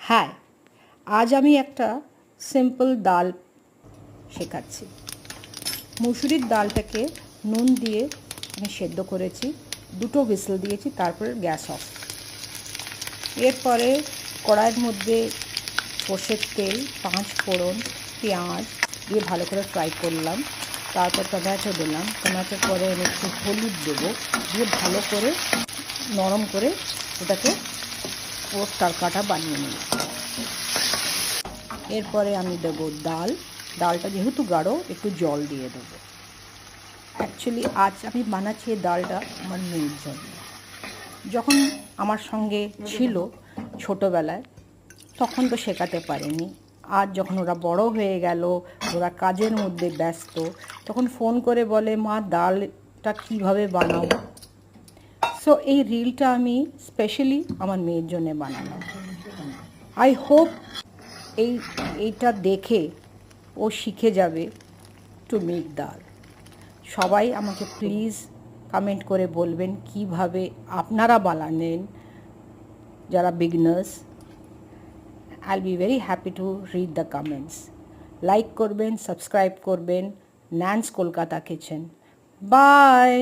হ্যাঁ, আজ আমি একটা সিম্পল ডাল শেখাচ্ছি। মুসুরির ডালটাকে নুন দিয়ে আমি সেদ্ধ করেছি, 2 হুইসেল দিয়েছি, তারপরে গ্যাস অফ। এরপরে কড়াইয়ের মধ্যে সর্ষের তেল, 5 ফোড়ন, পেঁয়াজ দিয়ে ভালো করে ফ্রাই করলাম। তারপর টমেটো দিলাম, টমেটোর পরে আমি একটু হলুদ দেবো, দিয়ে ভালো করে নরম করে ওটাকে ওর তড়কাটা বানিয়ে নিলাম। এরপরে আমি দেবো ডালটা যেহেতু গাঢ় একটু জল দিয়ে দেবো। অ্যাকচুয়ালি আজ আমি বানাচ্ছি এই ডালটা আমার মেয়ের জন্য। যখন আমার সঙ্গে ছিল ছোটোবেলায় তখন তো শেখাতে পারিনি। আজ যখন ওরা বড় হয়ে গেল, ওরা কাজের মধ্যে ব্যস্ত, তখন ফোন করে বলে, মা ডালটা কীভাবে বানাও। সো এই রিলটা আমি স্পেশালি আমার মেয়ের জন্য বানালাম। আই হোপ এইটা দেখে ও শিখে যাবে টু মেক ডাল। সবাই আমাকে প্লিজ কমেন্ট করে বলবেন কিভাবে আপনারা বানানেন যারা beginners. I'll be very happy to read the comments. Like করবেন, সাবস্ক্রাইব করবেন। ন্যান্স কলকাতা কিচেন। বাই।